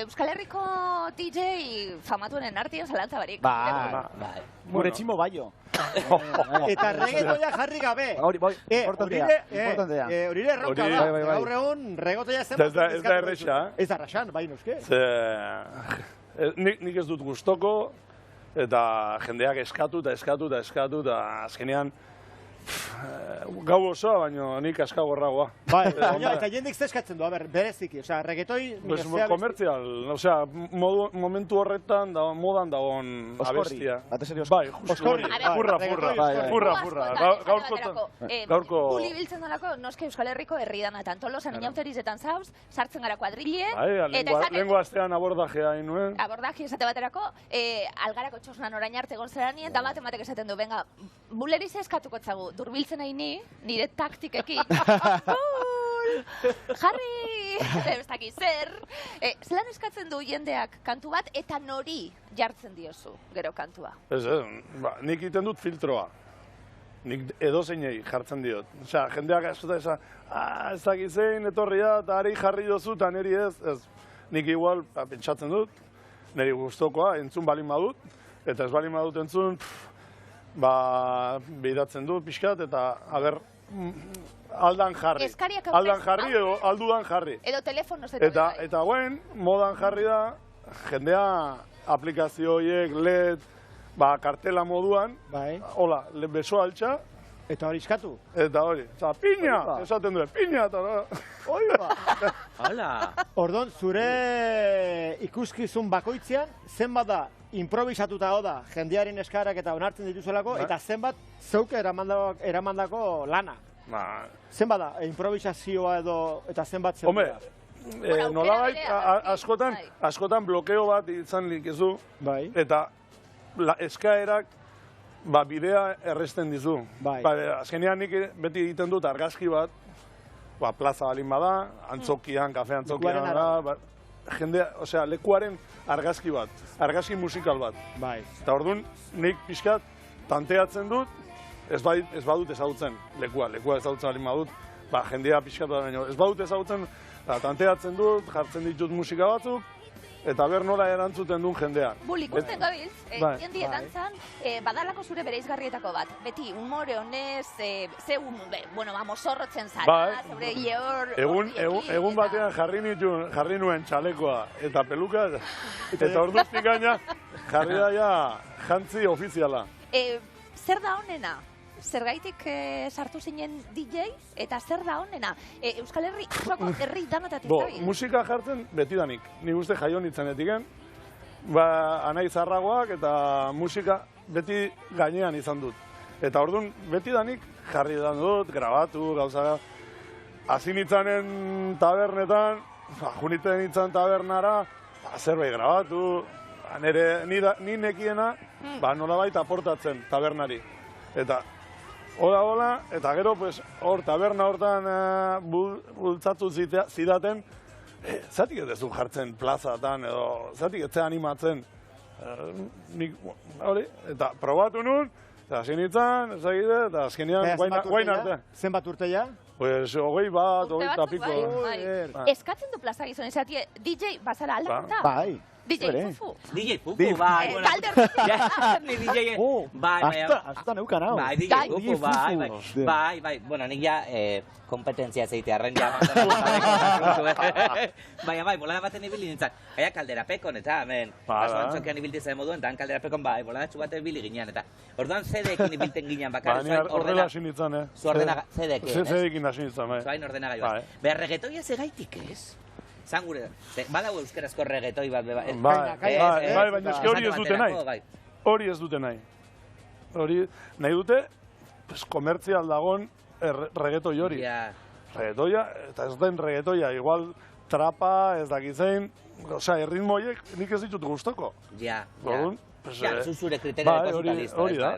Euskal Herriko DJ famatuenen artean zalantza barik. Gure tximo baio. Eta reggaetoia jarri gabe. Horire erronka da. Gaur egun reggaetoia zenbat. Ez da erresa. Ez da errasan, bai noske. Nik ez dut gustoko, eta jendeak eskatu eta azkenean gau osoa, baina nik askagorragoa. Bai, eta jendik zeskatzen du, bereziki, reggaetoi... Komertzial, momentu horretan, modan dagoen abestia. Bai, oskorri. Furra. Gaurko... Guli biltzen dalako, noske Euskal Herriko herridan eta Tolosan inauterizetan zauz, sartzen gara kuadrille... Lengo astean abordajea inuen. Abordaje esate baterako, algarako txosnan orain arte gonzeranien, da matematek esaten du, venga, buleriz eskatuko tzagu, durbiltzen haini, nire taktikekin. Jarri! Ez dakiz zer. Zelan eskatzen du jendeak kantu bat eta nori jartzen diozu gero kantua? Nik iten dut filtroa. Nik edozeinei jartzen diot. Osea, jendeak askotan ez dakiz zein etorria eta ari jarri dozu eta niri ez. Nik igual pentsatzen dut, niri gustokoa, entzun balin badut, eta ez balin badut entzun, behidatzen dut pixkat, eta aber aldan jarri. Edo aldudan jarri. Edo telefonoz eta guen, modan jarri da, jendea aplikazio horiek, LED, kartela moduan, hola, beso altxa. Eta hori eskatu? Eta hori, piña! Esaten dure, piña! Hala! Ordon, zure ikuskizun bakoitzean, zenbat da improvisatuta da jendearen eskarak eta onartzen dituzelako, eta zenbat zeuke eramandako lana. Zenbat da, improvisazioa edo, eta zenbat zeuke da? Nolabait, askotan blokeo bat izan likezu, eta eskaerak bidea erresten dizu. Azkenean nik beti egiten dut argazki bat, plaza balin bada, antzokian, kafe antzokian, jendea, osea, lekuaren argazki bat, argazki musikal bat. Eta orduan, nik pixkat tanteatzen dut, ez badut ezagutzen lekua ezagutzen balin badut, jendea pixkat bat baino, ez badut ezagutzen, tanteatzen dut, jartzen ditut musika batzuk, eta ber nola erantzuten duen jendean. Bul, ikusten gabiltz, jendietan zan, badalako zure bereizgarrietako bat. Beti, humore honez, mozorrotzen zara, zeure lehor... Egun batean jarri nuen txalekoa eta peluka, eta orduztik gaina jarri daia jantzi ofiziala. Zer da honena? Zergaitik sartu zinen DJ, eta zer da honena? Euskal Herri, herri danatatik gabil? Musika jartzen betidanik. Nik uste jaio nitzenetiken. Anai zarragoak eta musika beti gainean izan dut. Eta orduan betidanik jarri dan dut, grabatu, gauza. Hasi nitzanen tabernetan, juniten nitzan tabernara, zerbait grabatu. Ni nekiena, nolabait aportatzen tabernari. Eta hola, eta gero, hor, taberna hortan bultzatu zidaten, zatik ez dezu jartzen plazatan, edo zatik ez ze animatzen. Eta probatu nun, eta hasi nintzen, eta azkenean, guain arte. Zenbat urteia? Hogei bat, hogei eta piko. Eskatzen du plaza gizon, esatie, DJ bazara aldaketa? Bai. DJ Fufu. DJ Fufu, bai. Ni DJ... Azta neukan hau. Bai, DJ Fufu, bai. Bueno, nik ja kompetentzia zeitea, arren ja bai, bolada baten ibili nintzen. Gaia kalderapekon, eta hemen, baso antzokean ibilti zen moduen, eta kalderapekon, bolada txu bat ibili ginean, eta orduan CD-ekin ibilten ginean bakarri. Ni horrela hasi nintzen, Zu ordena CD-ekin, CD-ekin hasi nintzen, bai. Zuain ordena gaioa. Behar reggaetoia zegaitik, ez? Zan gure, badago euskerazko reggaetoi bat beba. Baina eske hori ez dute nahi. Hori ez dute nahi. Hori nahi dute, komertzial dagoen reggaetoi hori. Reggaetoia, eta ez den reggaetoia, igual trapa, ez dakizein, osea, erritmo horiek nik ez ditut gustoko. Ja, zuzure kriterio de konsultalista. Hori da.